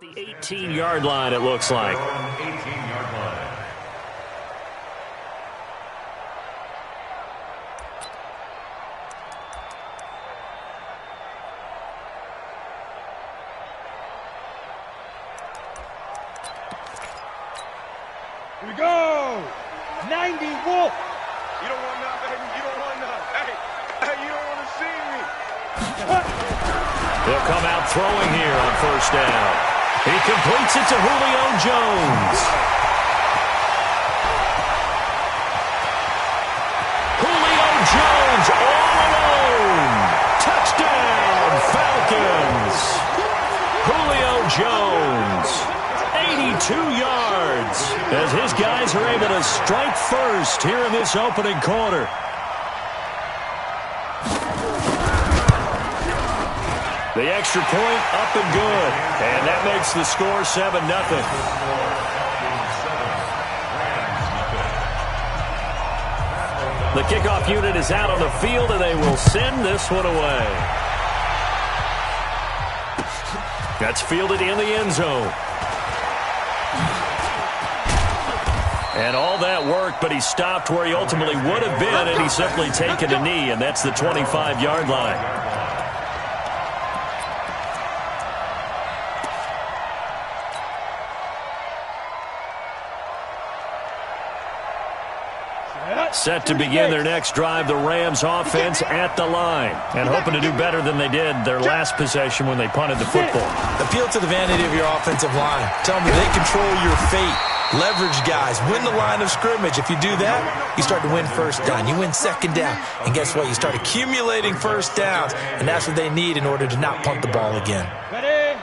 The 18-yard line, it looks like. 18-yard line. Here we go! 90 Wolf! You don't want none, baby. You don't want none. Hey, you don't want to see me. He'll come out throwing here on first down. He completes it to Julio Jones. Julio Jones all alone. Touchdown, Falcons. Julio Jones, 82 yards, as his guys are able to strike first here in this opening quarter. The extra point up and good, and that makes the score 7-0. The kickoff unit is out on the field, and they will send this one away. That's fielded in the end zone. And all that work, but he stopped where he ultimately would have been, and he's simply taken a knee, and that's the 25-yard line. Set to begin their next drive, the Rams offense at the line. And hoping to do better than they did their last possession when they punted the football. Appeal to the vanity of your offensive line. Tell them they control your fate. Leverage guys. Win the line of scrimmage. If you do that, you start to win first down. You win second down. And guess what? You start accumulating first downs. And that's what they need in order to not punt the ball again. Ready?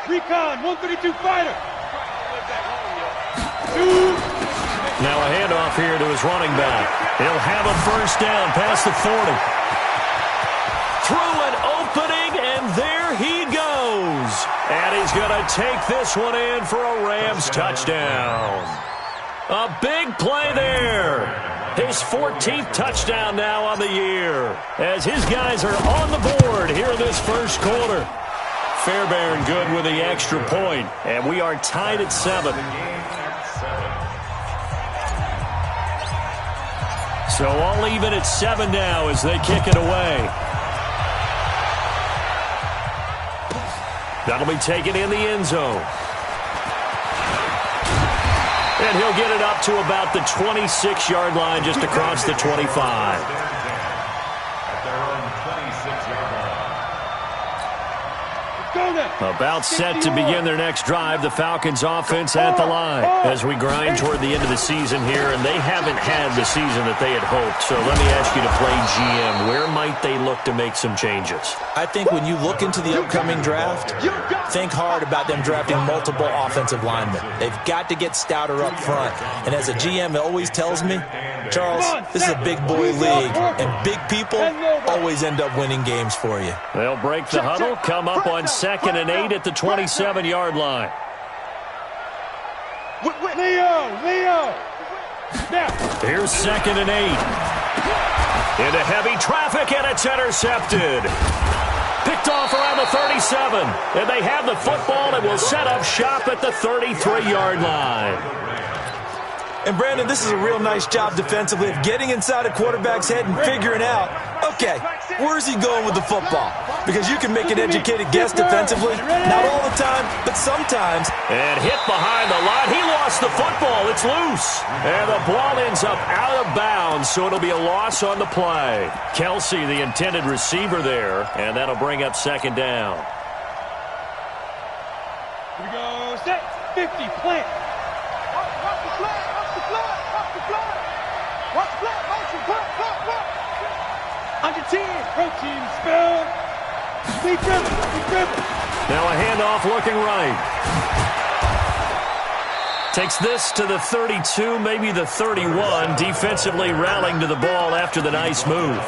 Recon, 132 fighter. Now a handoff here to his running back. He'll have a first down past the 40. Through an opening, and there he goes. And he's going to take this one in for a Rams touchdown. A big play there. His 14th touchdown now on the year, as his guys are on the board here in this first quarter. Fairbairn good with the extra point, and we are tied at 7. So all even at 7 now as they kick it away. That'll be taken in the end zone. And he'll get it up to about the 26-yard line, just across the 25. About set to begin their next drive, the Falcons offense at the line as we grind toward the end of the season here, and they haven't had the season that they had hoped. So let me ask you to play GM. Where might they look to make some changes? I think when you look into the upcoming draft, think hard about them drafting multiple offensive linemen. They've got to get stouter up front. And as a GM, it always tells me, Charles, this is a big boy league, and big people always end up winning games for you. They'll break the huddle, come up on 2nd and 8 at the 27-yard line. Leo! Here's 2nd and 8. Into heavy traffic, and it's intercepted. Picked off around the 37. And they have the football and will set up shop at the 33-yard line. And, Brandon, this is a real nice job defensively of getting inside a quarterback's head and figuring out, okay, where's he going with the football? Because you can make an educated guess defensively. Not all the time, but sometimes. And hit behind the line. He lost the football. It's loose. And the ball ends up out of bounds, so it'll be a loss on the play. Kelsey, the intended receiver there, and that'll bring up 2nd down. Here we go. Set. 50. Plant. Under 10, protein spell. Big dribble. Now a handoff looking right. Takes this to the 32, maybe the 31. Defensively rallying to the ball after the nice move.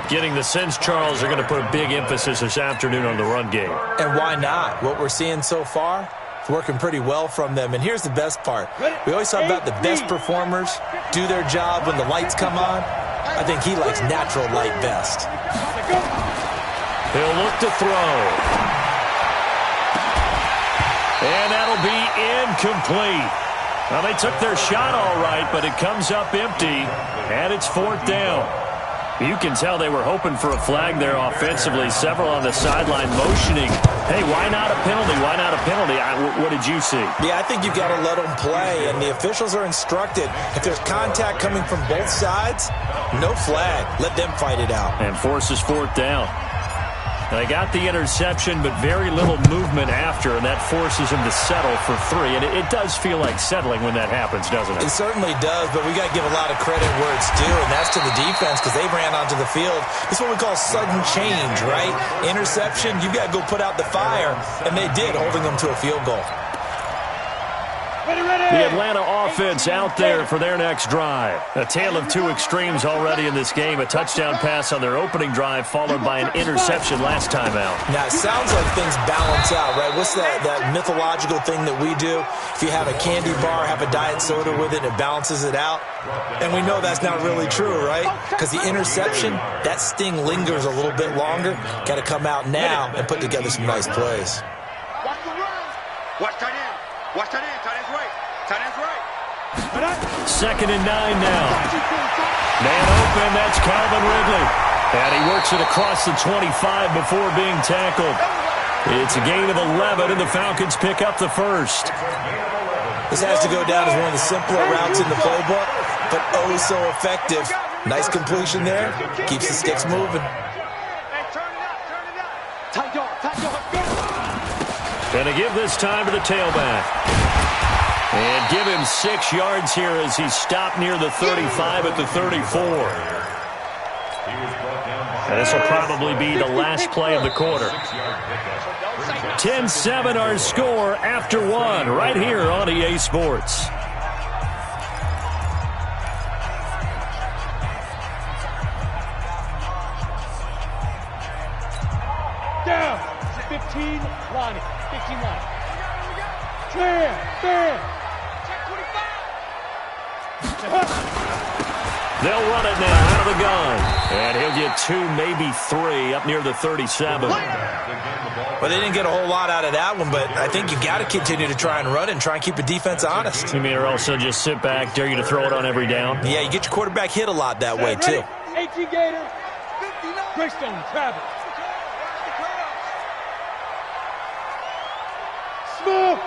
Getting the sense, Charles, are going to put a big emphasis this afternoon on the run game. And why not? What we're seeing so far, it's working pretty well from them. And here's the best part. We always talk about the best performers do their job when the lights come on. I think he likes natural light best. He'll look to throw. incomplete. Well, they took their shot all right, but it comes up empty, and it's 4th down. You can tell they were hoping for a flag there offensively. Several on the sideline motioning, hey, why not a penalty? Why not a penalty? What did you see? Yeah, I think you've got to let them play, and the officials are instructed. If there's contact coming from both sides, no flag. Let them fight it out. And forces 4th down. They got the interception, but very little movement after, and that forces him to settle for 3. And it does feel like settling when that happens, doesn't it? It certainly does, but we got to give a lot of credit where it's due, and that's to the defense because they ran onto the field. It's what we call sudden change, right? Interception, you got to go put out the fire, and they did, holding them to a field goal. The Atlanta offense out there for their next drive. A tale of two extremes already in this game. A touchdown pass on their opening drive followed by an interception last time out. Now, it sounds like things balance out, right? What's that mythological thing that we do? If you have a candy bar, have a diet soda with it, it balances it out. And we know that's not really true, right? Because the interception, that sting lingers a little bit longer. Got to come out now and put together some nice plays. Watch the run. Watch tight end. Watch tight end. Tight end's right. Tight end's right. 2nd and 9 now. Man open, that's Calvin Ridley. And he works it across the 25 before being tackled. It's a gain of 11, and the Falcons pick up the first. This has to go down as one of the simpler routes in the playbook, but oh so effective. Nice completion there. Keeps the sticks moving. Gonna give this time to the tailback. And give him 6 yards here as he stopped near the 35 at the 34. And this will probably be the last play of the quarter. 10-7 our score after 1 right here on EA Sports. Down. 15 line. 15 line. Clear. They'll run it now out of the gun. And he'll get 2, maybe 3 up near the 37. Well, they didn't get a whole lot out of that one, but I think you got to continue to try and run it and try and keep the defense honest. You mean or also just sit back, dare you to throw it on every down? Yeah, you get your quarterback hit a lot that way, too. 18 Gator. Greystone, Travis. Smooth.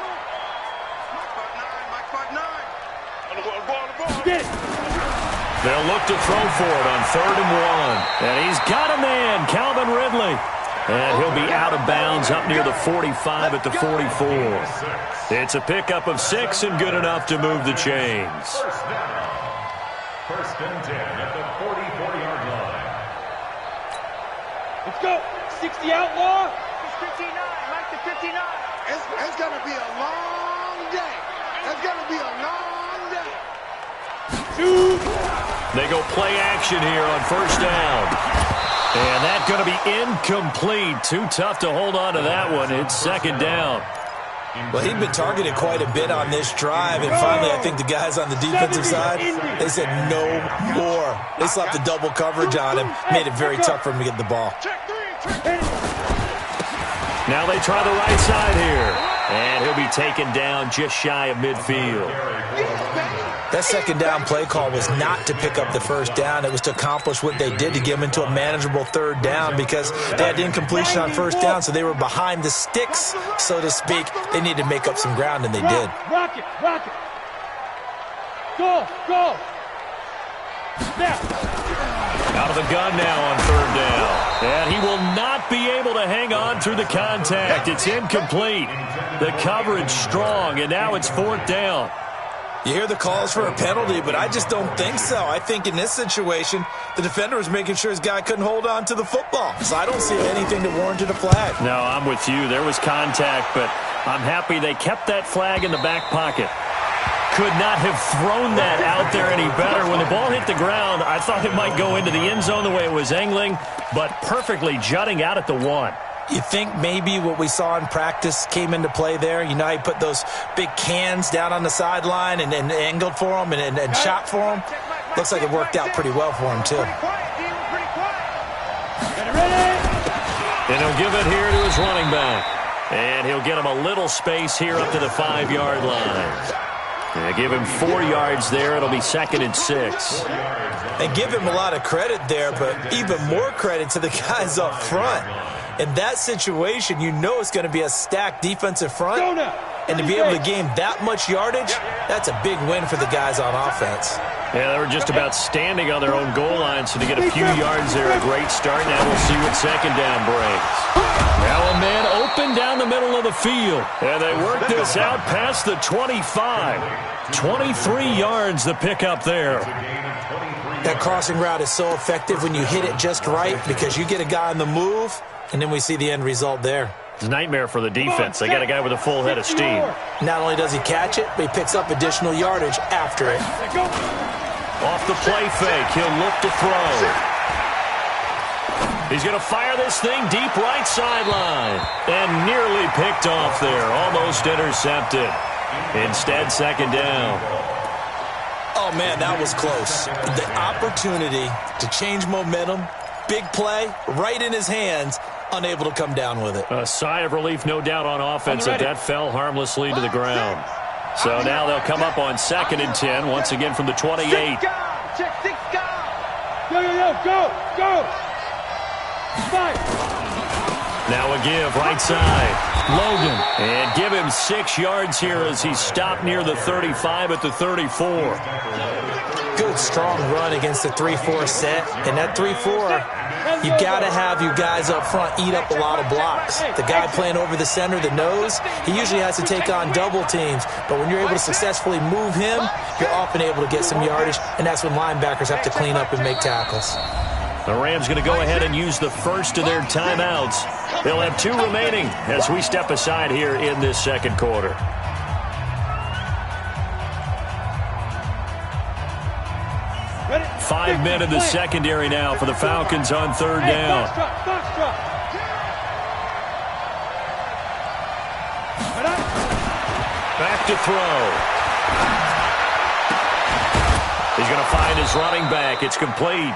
Get it. They'll look to throw for it on 3rd and 1. And he's got a man, Calvin Ridley. And he'll be out of bounds up near the 45 at the 44. It's a pickup of 6 and good enough to move the chains. First and 10 at the 44-yard line. Let's go. 60 outlaw. 59. Mike the 59. It's going to be a long day. It's going to be a long day. 2. They go play action here on 1st down. And that's going to be incomplete. Too tough to hold on to that one. It's 2nd down. Well, he'd been targeted quite a bit on this drive, and finally I think the guys on the defensive side, they said no more. They slapped the double coverage on him, made it very tough for him to get the ball. Now they try the right side here. And he'll be taken down just shy of midfield. That 2nd down play call was not to pick up the 1st down. It was to accomplish what they did to get them into a manageable 3rd down because they had incompletion on 1st down, so they were behind the sticks, so to speak. They needed to make up some ground, and they did. Rock it. Go. Now. Out of the gun now on 3rd down. And he will not be able to hang on through the contact. It's incomplete. The coverage strong, and now it's 4th down. You hear the calls for a penalty, but I just don't think so. I think in this situation, the defender was making sure his guy couldn't hold on to the football. So I don't see anything that warranted a flag. No, I'm with you. There was contact, but I'm happy they kept that flag in the back pocket. Could not have thrown that out there any better. When the ball hit the ground, I thought it might go into the end zone the way it was angling, but perfectly jutting out at the 1. You think maybe what we saw in practice came into play there? You know how you put those big cans down on the sideline and angled for them and shot for them? Looks like it worked out pretty well for him, too. And he'll give it here to his running back. And he'll get him a little space here up to the 5-yard line. And give him 4 yards there. It'll be 2nd and 6. And give him a lot of credit there, but even more credit to the guys up front. In that situation, you know it's going to be a stacked defensive front. And to be able to gain that much yardage, that's a big win for the guys on offense. Yeah, they were just about standing on their own goal line, so to get a few yards there, a great start. Now we'll see what 2nd down brings. Now a man open down the middle of the field. And they work this out past the 25. 23 yards the pickup there. That crossing route is so effective when you hit it just right because you get a guy on the move, and then we see the end result there. It's a nightmare for the defense. They got a guy with a full head of steam. Not only does he catch it, but he picks up additional yardage after it. Off the play fake, he'll look to throw. He's going to fire this thing deep right sideline. And nearly picked off there. Almost intercepted. Instead, 2nd down. Oh, man, that was close. The opportunity to change momentum, big play, right in his hands, unable to come down with it. A sigh of relief, no doubt, on offense, that that fell harmlessly to the ground. So now they'll come up on 2nd and 10, once again from the 28. Go. Now a give, right side. Logan. And give him 6 yards here as he's stopped near the 35 at the 34. Good, strong run against the 3-4 set. And that 3-4, you got to have you guys up front eat up a lot of blocks. The guy playing over the center, the nose, he usually has to take on double teams. But when you're able to successfully move him, you're often able to get some yardage, and that's when linebackers have to clean up and make tackles. The Rams going to go ahead and use the first of their timeouts. They'll have 2 remaining as we step aside here in this 2nd quarter. Ready? 5 men in the secondary now for the Falcons on 3rd down. Back to throw. He's going to find his running back. It's complete.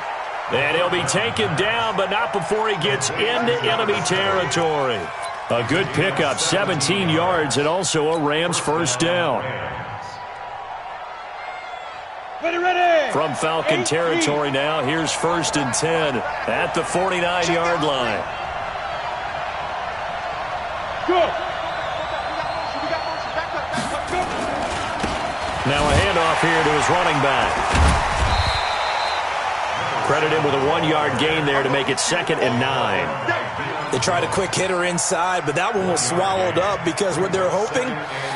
And he'll be taken down, but not before he gets into enemy territory. A good pickup, 17 yards, and also a Rams 1st down. Ready. From Falcon territory now, here's 1st and 10 at the 49-yard line. Go. Now a handoff here to his running back. Credit him with a 1-yard gain there to make it 2nd and 9. They tried a quick hitter inside, but that one was swallowed up because what they're hoping,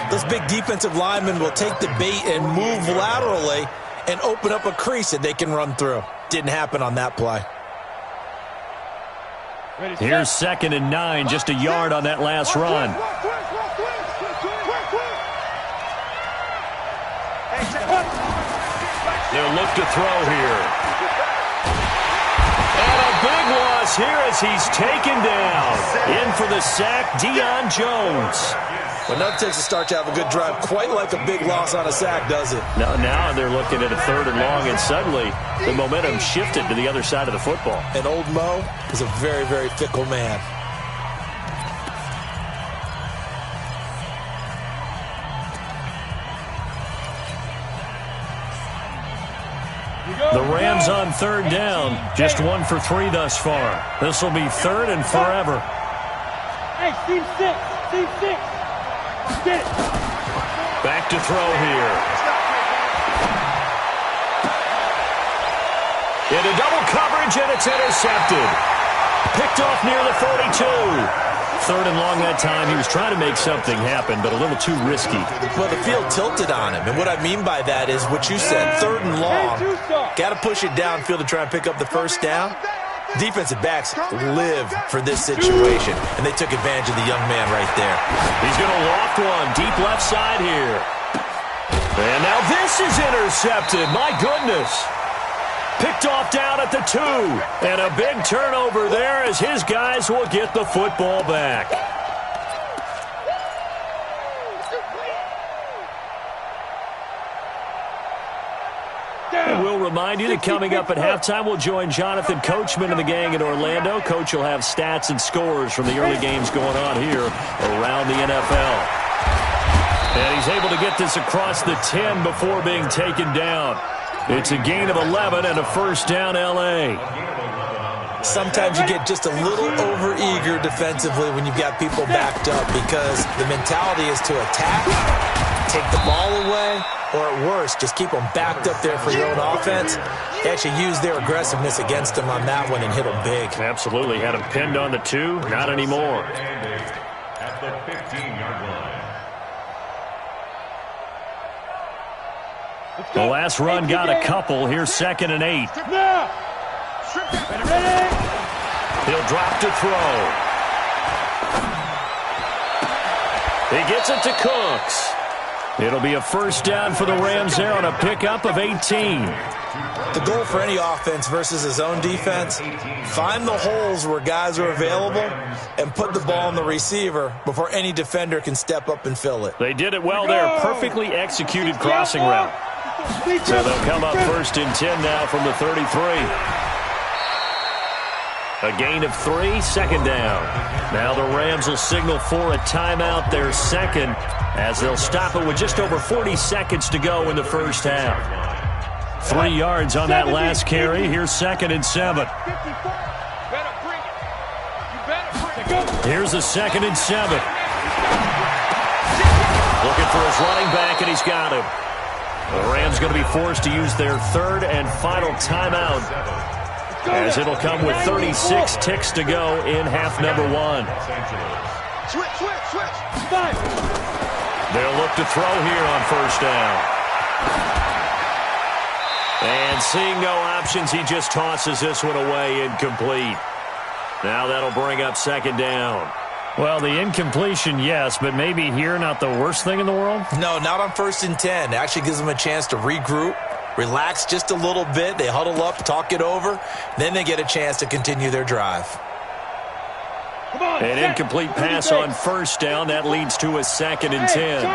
those big defensive linemen will take the bait and move laterally and open up a crease that they can run through. Didn't happen on that play. Here's 2nd and 9, just a yard on that last run. They'll look to throw here. And a big loss here as he's taken down. In for the sack, Deion Jones. Well, nothing takes a start to have a good drive quite like a big loss on a sack, does it? Now they're looking at a 3rd and long, and suddenly the momentum shifted to the other side of the football. And old Mo is a very, very fickle man. The Rams on 3rd down, just 1 for 3 thus far. This will be 3rd and forever. Hey, team 6. Get it. Back to throw here. Into double coverage, and it's intercepted. Picked off near the 42. 3rd and long that time. He was trying to make something happen, but a little too risky. Well, the field tilted on him, and what I mean by that is what you said, 3rd and long. Got to push it downfield to try and pick up the 1st down. Defensive backs live for this situation, and they took advantage of the young man right there. He's going to loft one deep left side here. And now this is intercepted. My goodness. Picked off down at the 2. And a big turnover there as his guys will get the football back. And we'll remind you that coming up at halftime, we'll join Jonathan Coachman and the gang in Orlando. Coach will have stats and scores from the early games going on here around the NFL. And he's able to get this across the 10 before being taken down. It's a gain of 11 and a first down, L.A. Sometimes you get just a little over-eager defensively when you've got people backed up because the mentality is to attack, take the ball away, or at worst, just keep them backed up there for your own offense. They actually used their aggressiveness against them on that one and hit them big. Absolutely. Had them pinned on the 2. Not anymore. At the 15-yard line. The last run got a couple. Here's 2nd and 8. Now. Ready. He'll drop to throw. He gets it to Cooks. It'll be a first down for the Rams there on a pickup of 18. The goal for any offense versus his own defense, find the holes where guys are available and put the ball on the receiver before any defender can step up and fill it. They did it well there. Perfectly executed crossing route. So they'll come up 1st and 10 now from the 33. A gain of 3, 2nd down. Now the Rams will signal for a timeout, their 2nd, as they'll stop it with just over 40 seconds to go in the first half. 3 yards on that last carry. Here's 2nd and 7. Here's the 2nd and 7. Looking for his running back, and he's got him. The Rams going to be forced to use their 3rd and final timeout, as it'll come with 36 ticks to go in half number 1. Switch. They'll look to throw here on first down. And seeing no options, he just tosses this one away, incomplete. Now that'll bring up 2nd down. Well, the incompletion, yes, but maybe here not the worst thing in the world? No, not on 1st and 10. It actually gives them a chance to regroup, relax just a little bit. They huddle up, talk it over. Then they get a chance to continue their drive. An incomplete pass on first down. That leads to a 2nd and 10.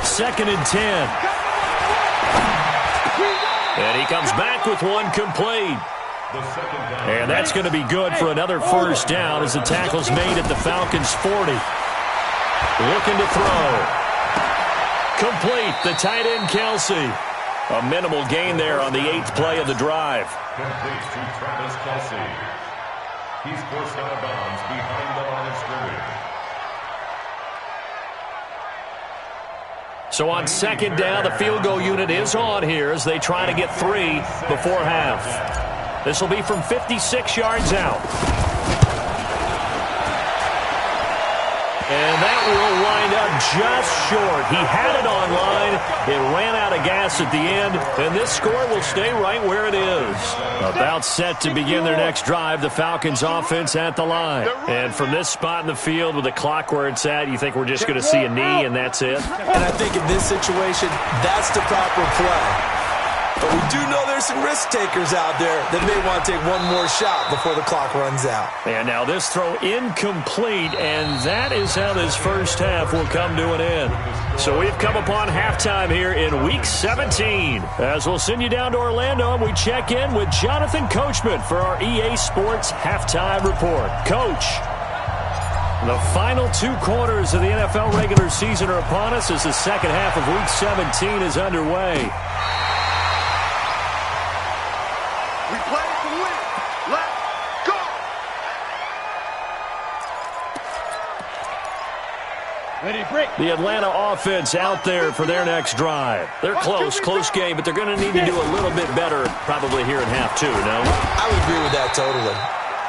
2nd and 10. And he comes back with one complete. And that's going to be good for another first down as the tackle's made at the Falcons' 40. Looking to throw. Complete. The tight end, Kelsey. A minimal gain there on the 8th play of the drive. Complete to Travis Kelsey. He's forced out of bounds behind the line of scrimmage. So on 2nd down, the field goal unit is on here as they try to get 3 before half. This will be from 56 yards out. And that will wind up just short. He had it on line. It ran out of gas at the end, and this score will stay right where it is. About set to begin their next drive, the Falcons offense at the line. And from this spot in the field with the clock where it's at, you think we're just going to see a knee and that's it? And I think in this situation, that's the proper play. But we do know there's some risk takers out there that may want to take one more shot before the clock runs out. And now this throw incomplete, and that is how this first half will come to an end. So we've come upon halftime here in Week 17. As we'll send you down to Orlando, and we check in with Jonathan Coachman for our EA Sports Halftime Report. Coach, the final 2 quarters of the NFL regular season are upon us as the second half of Week 17 is underway. We play to win. Let's go. Ready, break. The Atlanta offense out there for their next drive. They're close game, but they're going to need to do a little bit better probably here in half 2, no? I would agree with that totally.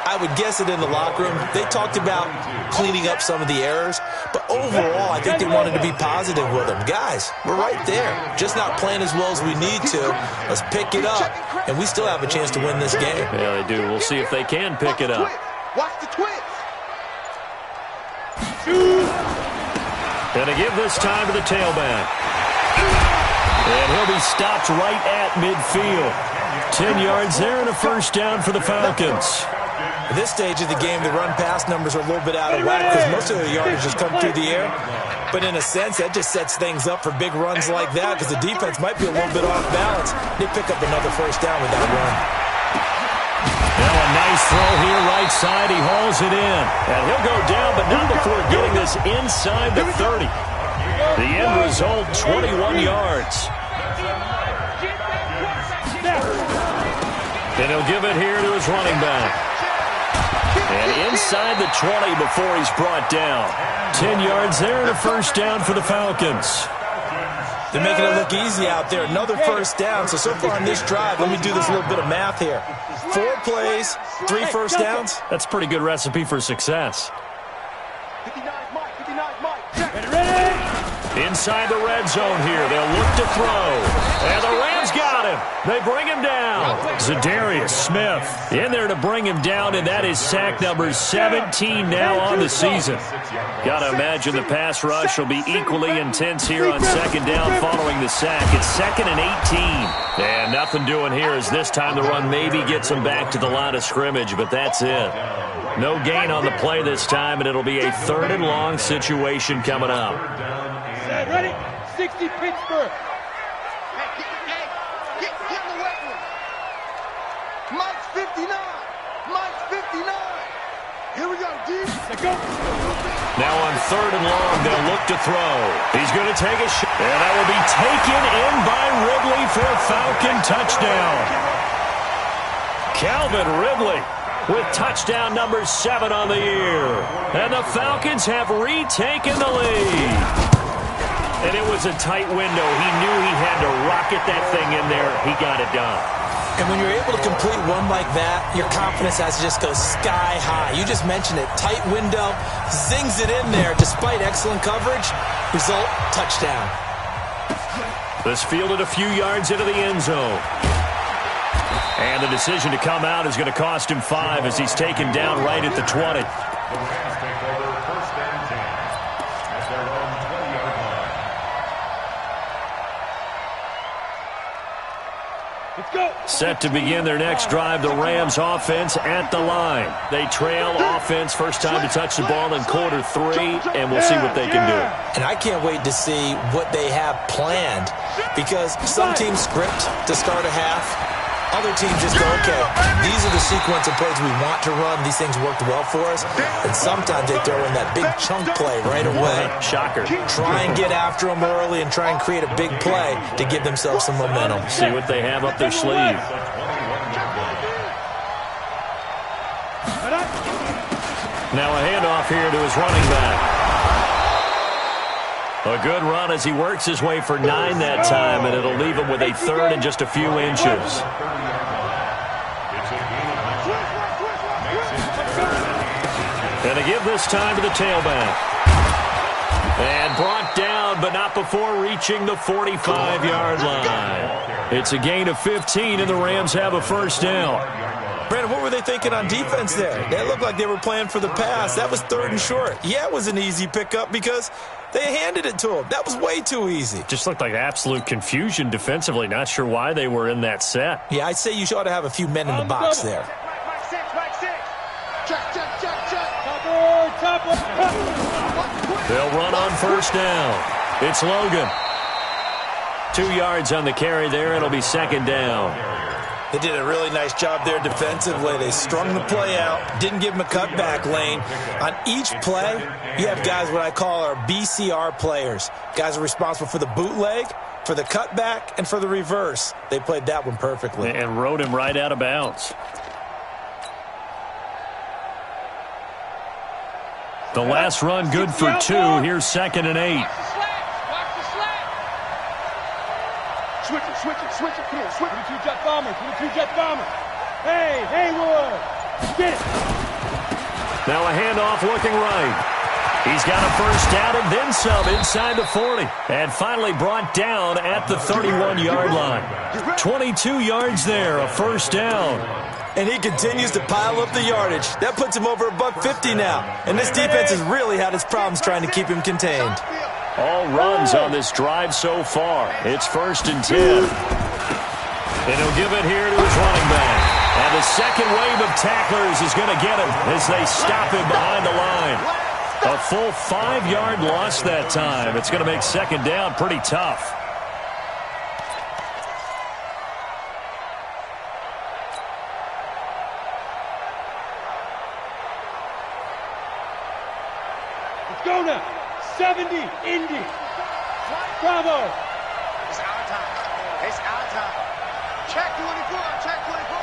I would guess it in the locker room. They talked about cleaning up some of the errors, but overall, I think they wanted to be positive with them. Guys, we're right there. Just not playing as well as we need to. Let's pick it up, and we still have a chance to win this game. Yeah, they do. We'll see if they can pick it up. Watch the twist. Going to give this time to the tailback. And he'll be stopped right at midfield. 10 yards there and a first down for the Falcons. At this stage of the game, the run-pass numbers are a little bit out of whack because most of the yardage just come through the air. But in a sense, that just sets things up for big runs like that because the defense might be a little bit off balance. They pick up another first down with that run. Now a nice throw here, right side. He hauls it in. And he'll go down, but not before getting this inside the 30. The end result, 21 yards. And he'll give it here to his running back. And inside the 20 before he's brought down. 10 yards there and a first down for the Falcons. They're making it look easy out there. Another first down. So far on this drive, let me do this little bit of math here. 4 plays, 3 first downs. That's a pretty good recipe for success. 59 Mike. Ready? Inside the red zone here. They'll look to throw. And the Rams got him. They bring him down. Zadarius Smith in there to bring him down, and that is sack number 17 now on the season. Got to imagine the pass rush will be equally intense here on second down following the sack. It's 2nd and 18. And nothing doing here as this time the run maybe gets him back to the line of scrimmage, but that's it. No gain on the play this time, and it'll be a 3rd and long situation coming up. Ready? 60 Pittsburgh. Get in the weight room. Mike's 59. Mike's 59. Here we go, D. Let's go. Now on 3rd and long, they'll look to throw. He's going to take a shot. And that will be taken in by Ridley for a Falcon touchdown. Calvin Ridley with touchdown number 7 on the year. And the Falcons have retaken the lead. And it was a tight window. He knew he had to rocket that thing in there. He got it done. And when you're able to complete one like that, your confidence has to just go sky high. You just mentioned it. Tight window, zings it in there despite excellent coverage. Result, touchdown. This fielded a few yards into the end zone. And the decision to come out is going to cost him 5 as he's taken down right at the 20. Set to begin their next drive, the Rams offense at the line. They trail offense, first time to touch the ball in quarter 3, and we'll see what they can do. And I can't wait to see what they have planned because some teams script to start a half. Other teams just go, okay, these are the sequence of plays we want to run. These things worked well for us. And sometimes they throw in that big chunk play right away. Shocker. Try and get after them early and try and create a big play to give themselves some momentum. See what they have up their sleeve. Now a handoff here to his running back. A good run as he works his way for 9 that time, and it'll leave him with a 3rd and just a few inches. And a give this time to the tailback. And brought down, but not before reaching the 45-yard line. It's a gain of 15, and the Rams have a first down. Brandon, what were they thinking on defense there? They looked like they were playing for the pass. That was 3rd and short. Yeah, it was an easy pickup because they handed it to him. That was way too easy. Just looked like absolute confusion defensively. Not sure why they were in that set. Yeah, I'd say you ought to have a few men in the box there. Mike 6. Check. Top. They'll run on first down. It's Logan. 2 yards on the carry there. It'll be 2nd down. They did a really nice job there defensively. They strung the play out, didn't give him a cutback lane. On each play, you have guys what I call our BCR players. Guys are responsible for the bootleg, for the cutback, and for the reverse. They played that one perfectly. And rode him right out of bounds. The last run good for 2. Here's 2nd and 8. Switch it. Come on, switch it. 22 jet bomber. Hey, Haywood. Get it. Now a handoff looking right. He's got a first down and then some inside the 40. And finally brought down at the 31-yard line. 22 yards there, a first down. And he continues to pile up the yardage. That puts him over $150 now. And this defense has really had its problems trying to keep him contained. All runs on this drive so far. It's 1st and 10. And he'll give it here to his running back. And The second wave of tacklers is going to get him as they stop him behind the line. A full 5-yard loss that time. It's going to make second down pretty tough. Let's go now. 70, Indy. Bravo. It's our time. It's our time. Check 24. Check 24.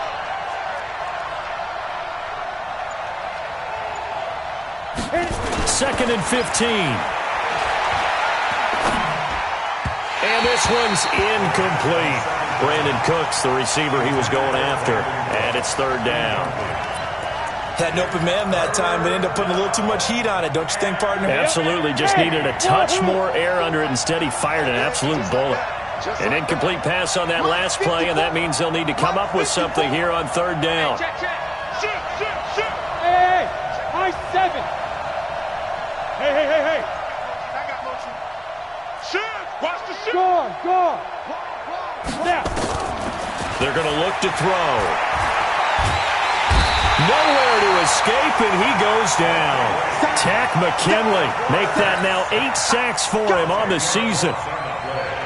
Second and 15. And this one's incomplete. Brandon Cooks, the receiver he was going after. And it's third down. Had an open man that time, but ended up putting a little too much heat on it, don't you think, partner? Absolutely. Just needed a touch more air under it. Instead, he fired an absolute bullet. An incomplete pass on that last play, and that means they'll need to come up with something here on third down. Check, check. Shoot, shoot, shoot. Hey, high 7. Hey. I got motion. Shoot. Watch the shoot. Go. Snap. They're going to look to throw. Nowhere to escape, and he goes down. Tack McKinley make that now 8 sacks for him on the season.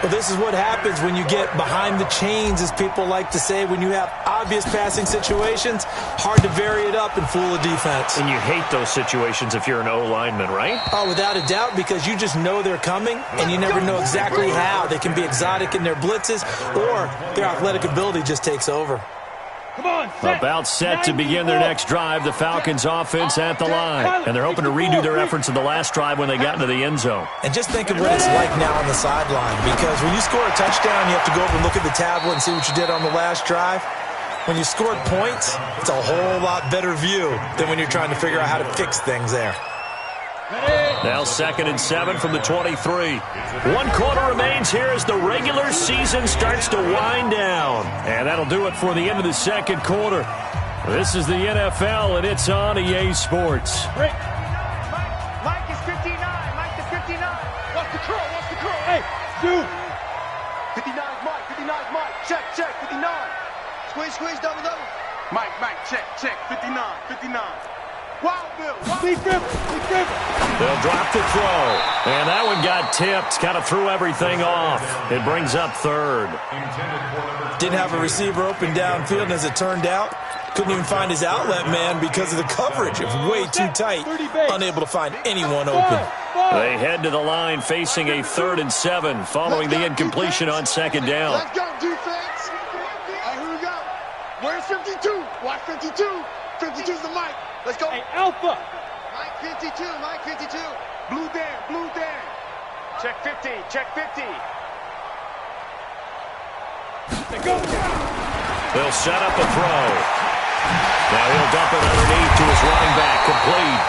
Well, this is what happens when you get behind the chains, as people like to say. When you have obvious passing situations, hard to vary it up and fool a defense. And you hate those situations if you're an O-lineman, right? Oh, without a doubt, because you just know they're coming, and you never know exactly how. They can be exotic in their blitzes, or their athletic ability just takes over. Come on, set. About set to begin their next drive, the Falcons offense at the line. And they're hoping to redo their efforts in the last drive when they got into the end zone. And just think of what it's like now on the sideline, because when you score a touchdown, you have to go over and look at the tablet and see what you did on the last drive. When you scored points, it's a whole lot better view than when you're trying to figure out how to fix things there. Now 2nd and 7 from the 23. 1 quarter remains here as the regular season starts to wind down. And that'll do it for the end of the second quarter. This is the NFL, and it's on EA Sports. Break. Mike is 59. Mike is 59. What's the curl? Hey, dude. 59 is Mike. 59 is Mike. Check. 59. Squeeze, double. Mike, check. 59. Wild Bill. Be dribble. They'll drop the throw. And that one got tipped. Kind of threw everything off. It brings up third. Didn't have a receiver open downfield, and as it turned out, couldn't even find his outlet man because of the coverage. It was way too tight. Unable to find anyone open. They head to the line facing a 3rd and 7 following the incompletion on 2nd down. Let's go, defense. All right, here we go. Where's 52? Watch 52. 52's the Mike. Let's go. Hey, Alpha. Mike 52. Blue Dan. Check 50. They go. They'll set up a throw. Now he'll dump it underneath to his running back, complete.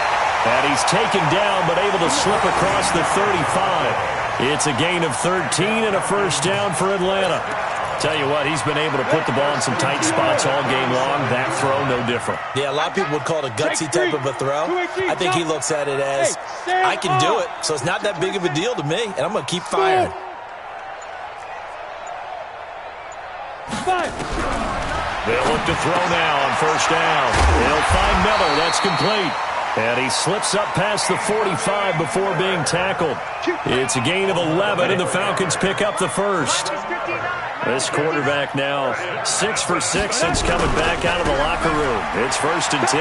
And he's taken down, but able to slip across the 35. It's a gain of 13 and a first down for Atlanta. Tell you what, he's been able to put the ball in some tight spots all game long. That throw, no different. Yeah, a lot of people would call it a gutsy type of a throw. I think he looks at it as, I can do it, so it's not that big of a deal to me, and I'm going to keep firing. 5. They'll look to throw now on first down. They'll find Miller. That's complete. And he slips up past the 45 before being tackled. It's a gain of 11, and the Falcons pick up the first. This quarterback now 6 for 6 since coming back out of the locker room. It's 1st and 10.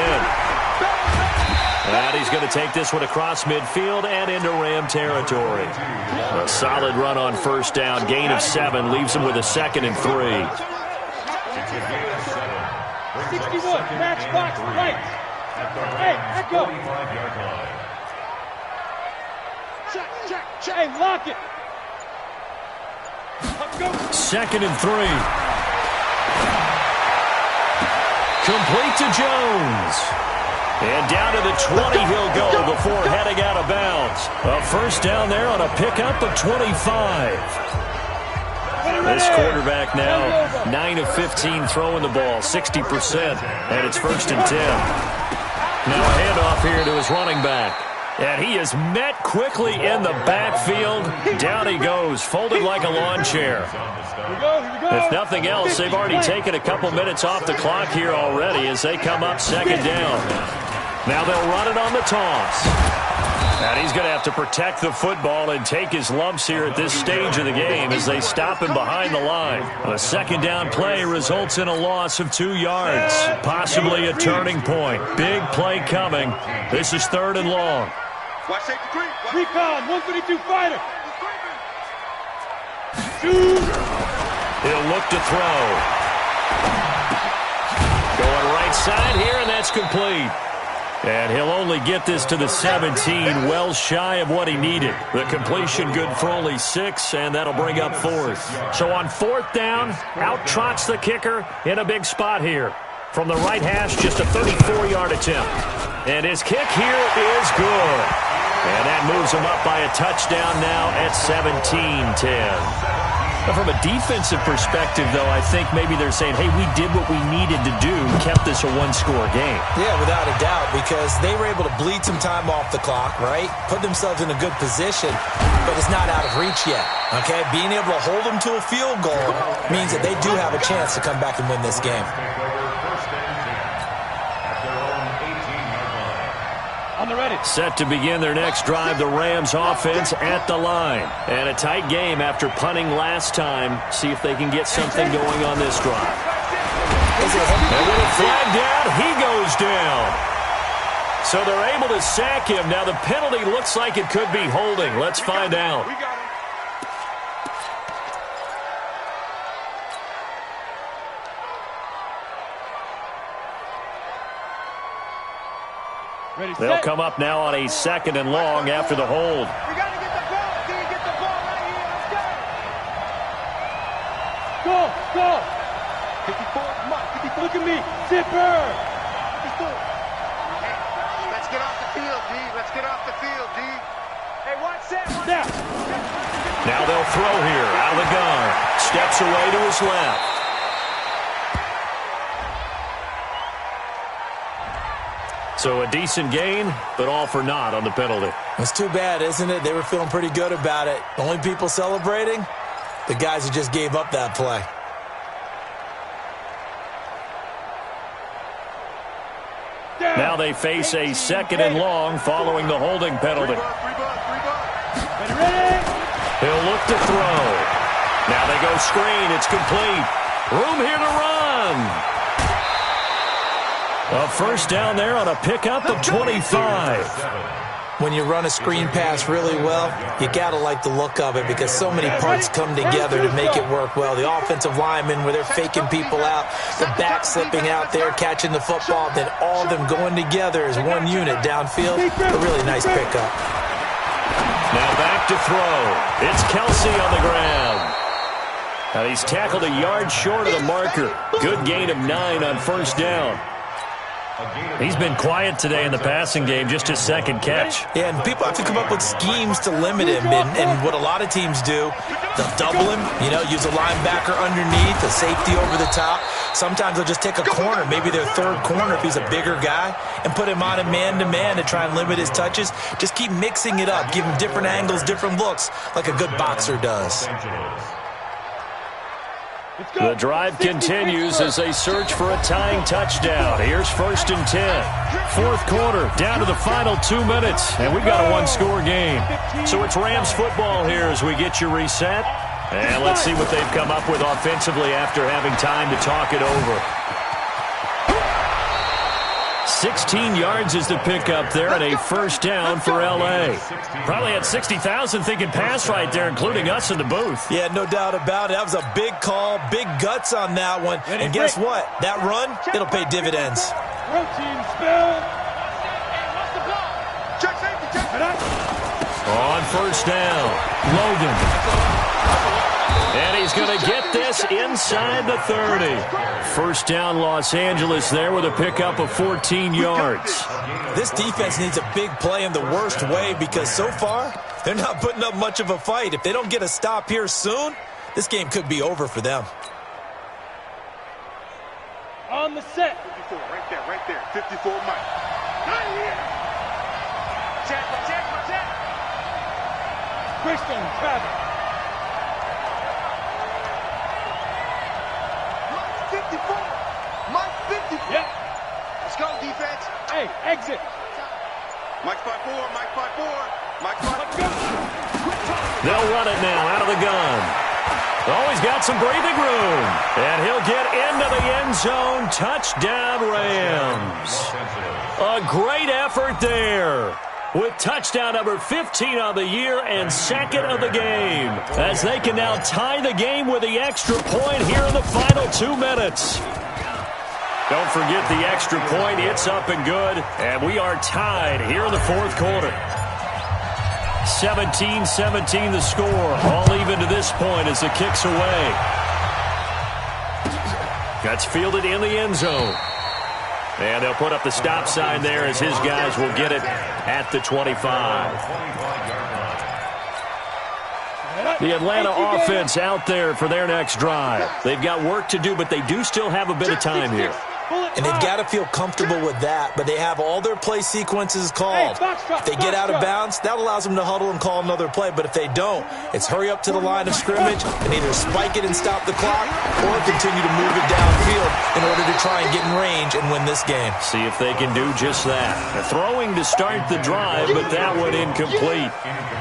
And he's going to take this one across midfield and into Ram territory. A solid run on first down. Gain of 7 leaves him with a 2nd and 3. 61, matchbox right. Hey, echo. Check. Hey, lock it. Let's go. 2nd and 3. Complete to Jones. And down to the 20 he'll go before heading out of bounds. A first down there on a pickup of 25. This quarterback now 9 of 15 throwing the ball, 60%, and it's 1st and 10. Now a handoff here to his running back. And he is met quickly in the backfield. Down he goes, folded like a lawn chair. If nothing else, they've already taken a couple minutes off the clock here already as they come up second down. Now they'll run it on the toss. And he's going to have to protect the football and take his lumps here at this stage of the game as they stop him behind the line. A second down play results in a loss of 2 yards, possibly a turning point. Big play coming. This is 3rd and long. Watch safety creep. Recon, 152 fighter. Shoot. He'll look to throw. Going right side here, and that's complete. And he'll only get this to the 17, well shy of what he needed. The completion good for only 6, and that'll bring up 4th. So on 4th down, out trots the kicker in a big spot here. From the right hash, just a 34-yard attempt. And his kick here is good. And that moves him up by a touchdown now at 17-10. From a defensive perspective, though, I think maybe they're saying, hey, we did what we needed to do, kept this a one-score game. Yeah, without a doubt, because they were able to bleed some time off the clock, right? Put themselves in a good position, but it's not out of reach yet, okay? Being able to hold them to a field goal means that they do have a chance to come back and win this game. Set to begin their next drive, the Rams offense at the line. And a tight game after punting last time. See if they can get something going on this drive. And with a flag down, he goes down. So they're able to sack him. Now the penalty looks like it could be holding. Let's find out. They'll come up now on a 2nd and long after the hold. We got to get the ball. Can you get the ball right here? Let's go. Go. 54, Mike. 54. Look at me. Zipper. 54. Let's get off the field, D. Let's get off the field, D. Hey, watch that. Now. Now they'll throw here out of the gun. Steps away to his left. So a decent gain, but all for naught on the penalty. It's too bad, isn't it? They were feeling pretty good about it. The only people celebrating, the guys who just gave up that play. Now they face a 2nd and long following the holding penalty. He'll look to throw. Now they go screen. It's complete. Room here to run. A first down there on a pickup of 25. When you run a screen pass really well, you got to like the look of it because so many parts come together to make it work well. The offensive linemen, where they're faking people out, the back slipping out there, catching the football, then all of them going together as one unit downfield. A really nice pickup. Now back to throw. It's Kelsey on the ground. And he's tackled a yard short of the marker. Good gain of 9 on first down. He's been quiet today in the passing game, just his 2nd catch. Yeah, and people have to come up with schemes to limit him. And what a lot of teams do, they'll double him, use a linebacker underneath, a safety over the top. Sometimes they'll just take a corner, maybe their 3rd corner if he's a bigger guy, and put him on a man-to-man to try and limit his touches. Just keep mixing it up, give him different angles, different looks, like a good boxer does. The drive continues as they search for a tying touchdown. Here's 1st and 10. 4th quarter, down to the final 2 minutes, and we've got a one-score game. So it's Rams football here as we get you reset. And let's see what they've come up with offensively after having time to talk it over. 16 yards is the pickup there and a first down for L.A. Probably had 60,000 thinking pass right there, including us in the booth. Yeah, no doubt about it. That was a big call, big guts on that one. And guess what? That run, it'll pay dividends. Routine spell. Check safety, check. On first down, Logan. And he's going to get this inside the 30. First down, Los Angeles there with a pickup of 14 yards. This defense needs a big play in the worst way because so far, they're not putting up much of a fight. If they don't get a stop here soon, this game could be over for them. On the set. 54, right there. 54, Mike. Crystal and Travis. Mike 54. Mike 54. Yep. Let's go, defense. Hey, exit. Mike 5-4. Mike 5-4. Mike 5-4. They'll run it now out of the gun. Oh, he's got some breathing room. And he'll get into the end zone. Touchdown, Rams. A great effort there, with touchdown number 15 on the year and second of the game, as they can now tie the game with the extra point here in the final 2 minutes. Don't forget the extra point. It's up and good, and we are tied here in the fourth quarter. 17-17 the score, all even to this point as the kick's away. That's fielded in the end zone. And they'll put up the stop sign there as his guys will get it at the 25. The Atlanta offense out there for their next drive. They've got work to do, but they do still have a bit of time here. And they've got to feel comfortable with that, but they have all their play sequences called. If they get out of bounds, that allows them to huddle and call another play, but if they don't, it's hurry up to the line of scrimmage and either spike it and stop the clock or continue to move it downfield in order to try and get in range and win this game. See if they can do just that. They're throwing to start the drive, but that one incomplete.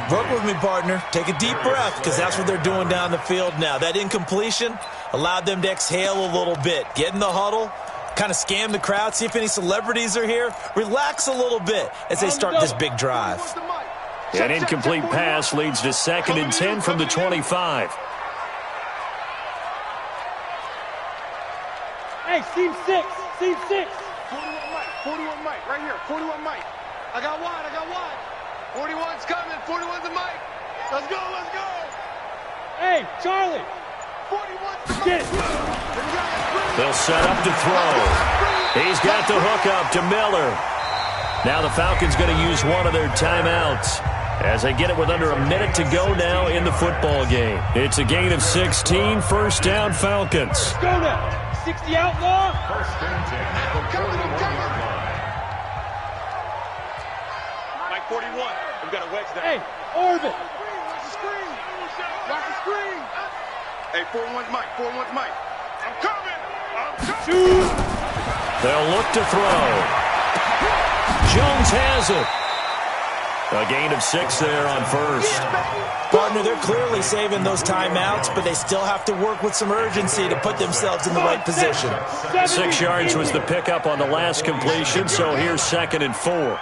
Work with me, partner. Take a deep breath, because that's what they're doing down the field now. That incompletion allowed them to exhale a little bit, get in the huddle, kind of scan the crowd, see if any celebrities are here. Relax a little bit as they start this big drive. An incomplete pass leads to 2nd and 10 from the 25. Hey, seam 6. Seam 6. 41 Mike. 41 Mike. Right here. 41 Mike. I got wide. 41's coming. 41's a Mike. Let's go. Hey, Charlie. 41's the Mike. Get it. They'll set up to throw. He's got the hook up to Miller. Now the Falcons going to use one of their timeouts as they get it with under a minute to go now in the football game. It's a gain of 16, first down Falcons. Go now. 60 outlaw. First and 10 at the 41-yard line. Mike 41. We've got a wedge there. Hey, Orbit. Watch the screen. Watch the screen. Hey, 41's Mike. 41's Mike. I'm coming. Shoot. They'll look to throw. Jones has it. A gain of 6 there on first. Partner, they're clearly saving those timeouts, but they still have to work with some urgency to put themselves in the right position. 6 yards was the pickup on the last completion, so here's 2nd and 4.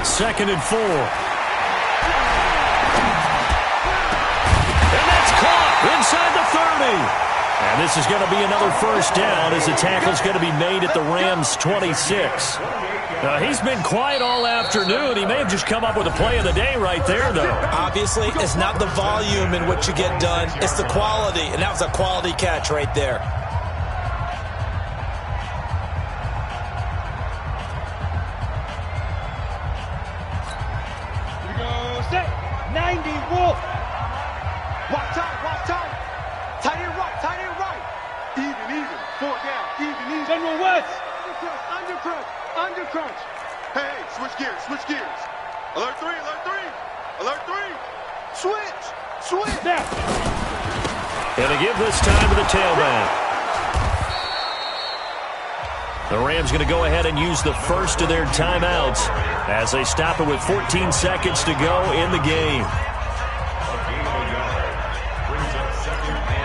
2nd and 4. And that's caught inside the 30. And this is going to be another first down as the tackle's going to be made at the Rams' 26. He's been quiet all afternoon. He may have just come up with a play of the day right there, though. Obviously, it's not the volume in which you get done. It's the quality, and that was a quality catch right there. Here we go. Set. 90 Wolf. Walk tight. Tight end right. Even. 4 down. Even. General West. Under crunch. Hey, switch gears. Alert 3. Switch. Snap. And they give this time to the tailback. The Rams going to go ahead and use the first of their timeouts as they stop it with 14 seconds to go in the game. A gain of a yard brings up 2nd and 9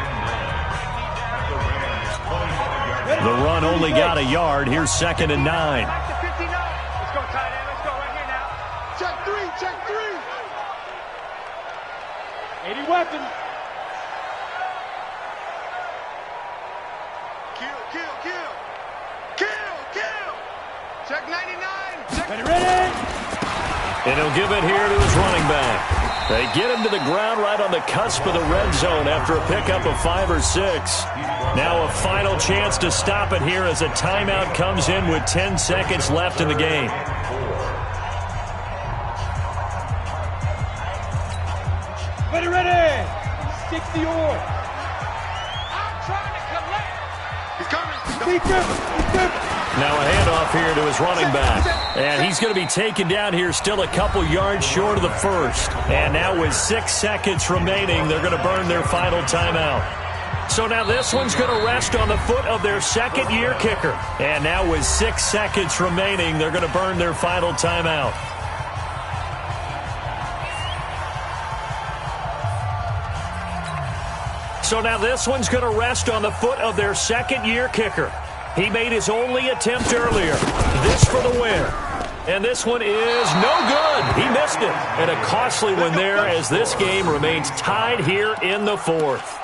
at the Rams' 25-yard line. The run only got a yard. Here's 2nd and 9. Back to 59. Let's go, tight end. Let's go right here now. Check 3. 80 weapons. Kill. Check 99. Ready. And he'll give it here to his running back. They get him to the ground right on the cusp of the red zone after a pickup of 5 or 6. Now a final chance to stop it here as a timeout comes in with 10 seconds left in the game. Ready. 60 or. I'm trying to collect. He's coming. Keep it. Now a handoff here to his running back. And he's going to be taken down here still a couple yards short of the first. And now with 6 seconds remaining, they're going to burn their final timeout. So now this one's going to rest on the foot of their second-year kicker. And now with 6 seconds remaining, they're going to burn their final timeout. So now this one's going to rest on the foot of their second-year kicker. He made his only attempt earlier. This for the win. And this one is no good. He missed it. And a costly one there as this game remains tied here in the fourth.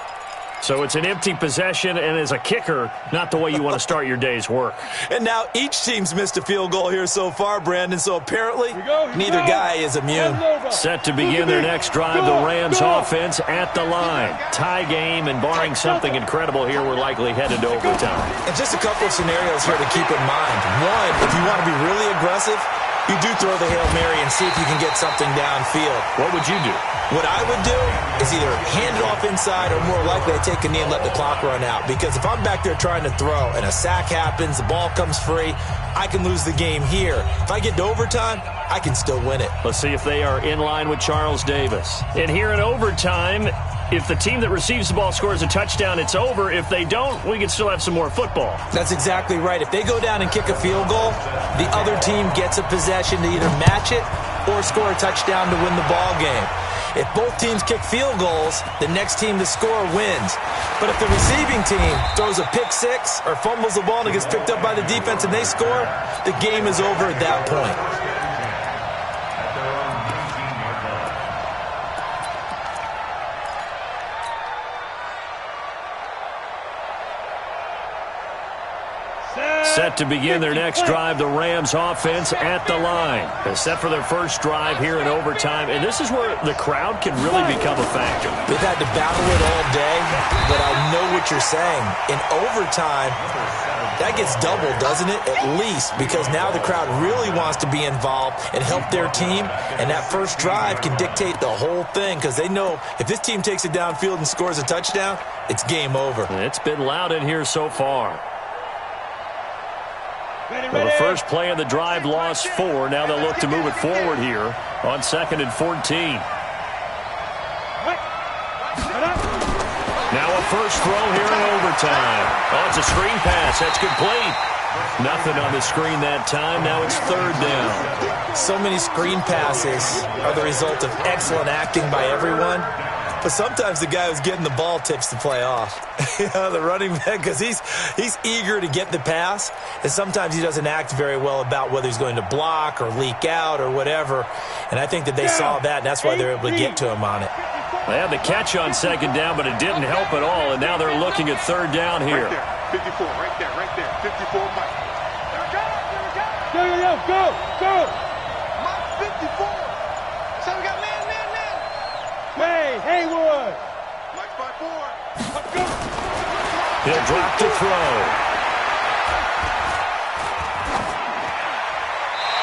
So it's an empty possession, and as a kicker, not the way you want to start your day's work. And now each team's missed a field goal here so far, Brandon, so apparently neither guy is immune. Set to begin their next drive, the Rams offense at the line. Tie game, and barring something incredible here, we're likely headed to overtime. And just a couple of scenarios here to keep in mind. One, if you want to be really aggressive, you do throw the Hail Mary and see if you can get something downfield. What would you do? What I would do is either hand it off inside or more likely I take a knee and let the clock run out. Because if I'm back there trying to throw and a sack happens, the ball comes free, I can lose the game here. If I get to overtime, I can still win it. Let's see if they are in line with Charles Davis. And here in overtime, if the team that receives the ball scores a touchdown, it's over. If they don't, we can still have some more football. That's exactly right. If they go down and kick a field goal, the other team gets a possession to either match it or score a touchdown to win the ball game. If both teams kick field goals, the next team to score wins. But if the receiving team throws a pick six or fumbles the ball and it gets picked up by the defense and they score, the game is over at that point. Set to begin their next drive, the Rams offense at the line. They're set for their first drive here in overtime, and this is where the crowd can really become a factor. They've had to battle it all day, but I know what you're saying. In overtime, that gets doubled, doesn't it? At least, because now the crowd really wants to be involved and help their team, and that first drive can dictate the whole thing because they know if this team takes it downfield and scores a touchdown, it's game over. It's been loud in here so far. Well, the first play of the drive lost 4. Now they'll look to move it forward here on 2nd and 14. Now a first throw here in overtime. Oh, it's a screen pass. That's complete. Nothing on the screen that time. Now it's 3rd down. So many screen passes are the result of excellent acting by everyone. But sometimes the guy who's getting the ball tips the play off. The running back, because he's eager to get the pass, and sometimes he doesn't act very well about whether he's going to block or leak out or whatever. And I think that they saw that, and that's why they're able to get to him on it. They had the catch on 2nd down, but it didn't help at all, and now they're looking at 3rd down here. Right there, 54, right there, 54, Mike. Go. Mike, 54. So we got man. Hey, Haywood. Mike 5-4. Let's go. He'll drop to throw.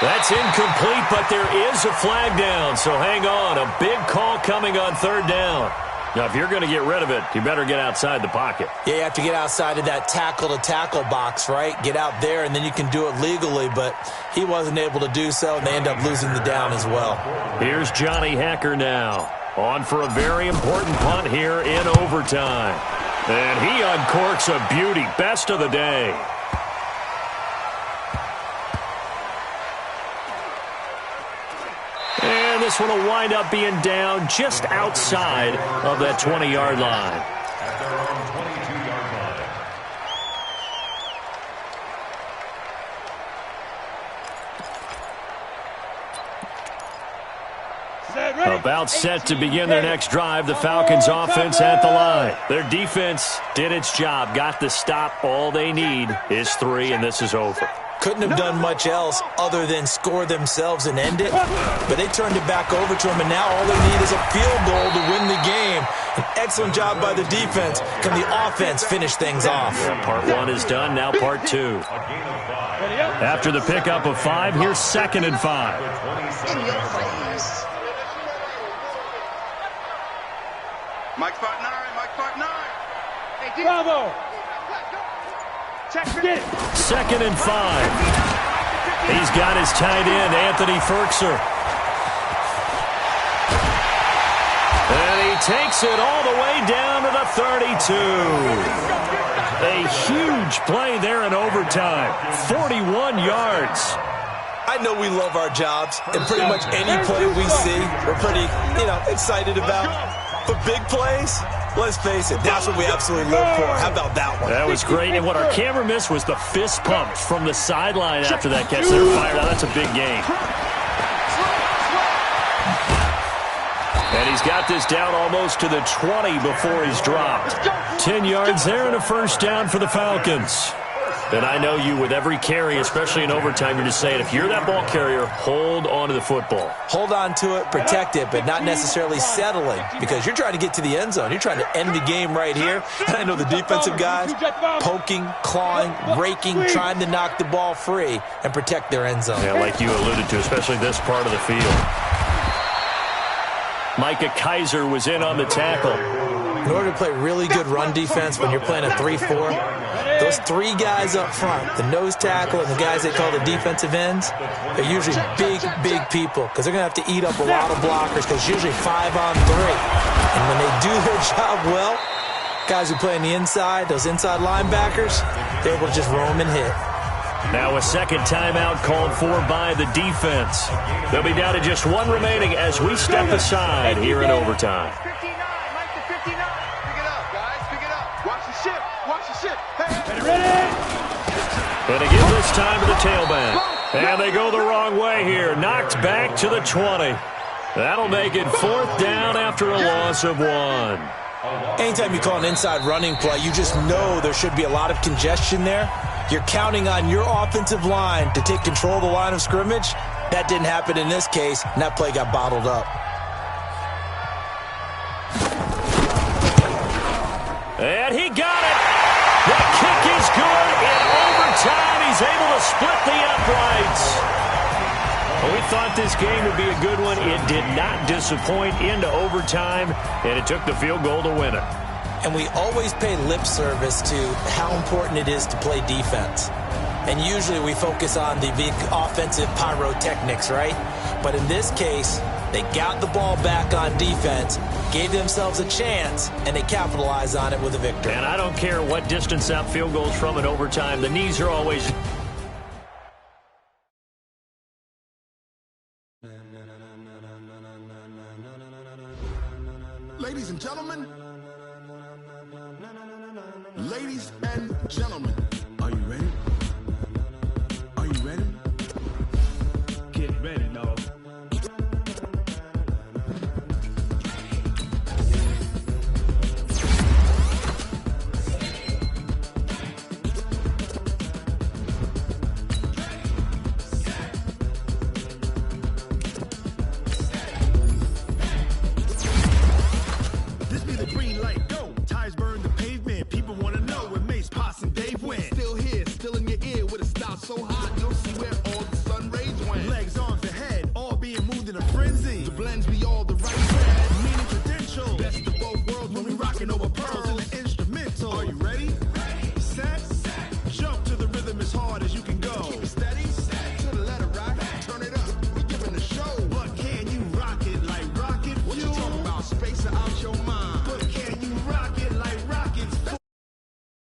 That's incomplete, but there is a flag down, so hang on. A big call coming on 3rd down. Now, if you're going to get rid of it, you better get outside the pocket. Yeah, you have to get outside of that tackle-to-tackle box, right? Get out there, and then you can do it legally, but he wasn't able to do so, and they end up losing the down as well. Here's Johnny Hacker now, on for a very important punt here in overtime. And he uncorks a beauty, best of the day. And this one will wind up being down just outside of that 20-yard line. At their own 22-yard line. About set to begin their next drive, the Falcons offense at the line. Their defense did its job, got the stop. All they need is 3, and this is over. Couldn't have done much else other than score themselves and end it, but they turned it back over to him, and now all they need is a field goal to win the game. An excellent job by the defense. Can the offense finish things off? Yeah, part 1 is done, now part 2. After the pickup of 5, here's 2nd and 5. In your face. Mike 5-9, Mike 5-9. Hey, Bravo. 2nd and 5. He's got his tight end, Anthony Ferkser. And he takes it all the way down to the 32. A huge play there in overtime. 41 yards. I know we love our jobs, and pretty much any play we see, we're pretty, excited about. But big plays, let's face it, that's what we absolutely live for. How about that one? That was great, and what our camera missed was the fist pump from the sideline after that catch. They're fired out. That's a big gain. And he's got this down almost to the 20 before he's dropped. 10 yards there and a first down for the Falcons. And I know you, with every carry, especially in overtime, you're just saying, if you're that ball carrier, hold on to the football. Hold on to it, protect it, but not necessarily settling, because you're trying to get to the end zone. You're trying to end the game right here. And I know the defensive guys poking, clawing, raking, trying to knock the ball free and protect their end zone. Yeah, like you alluded to, especially this part of the field. Micah Kaiser was in on the tackle. In order to play really good run defense when you're playing a 3-4, those three guys up front, the nose tackle and the guys they call the defensive ends, they're usually big people because they're going to have to eat up a lot of blockers because it's usually 5-on-3. And when they do their job well, guys who play on the inside, those inside linebackers, they're able to just roam and hit. Now a second timeout called for by the defense. They'll be down to just one remaining as we step aside here in overtime. 59, Mike to 59. Pick it up, guys. Pick it up. Watch the ship. Watch the ship. Hey, Ready? And they give this time to the tailback. And they go the wrong way here. Knocked back to the 20. That'll make it 4th down after a loss of 1. Anytime you call an inside running play, you just know there should be a lot of congestion there. You're counting on your offensive line to take control of the line of scrimmage. That didn't happen in this case, and that play got bottled up. And he got it. The kick is good. In overtime, he's able to split the uprights. Well, we thought this game would be a good one. It did not disappoint into overtime, and it took the field goal to win it. And we always pay lip service to how important it is to play defense. And usually we focus on the big offensive pyrotechnics, right? But in this case, they got the ball back on defense, gave themselves a chance, and they capitalized on it with a victory. And I don't care what distance that field goes from in overtime. The knees are always... Ladies and gentlemen,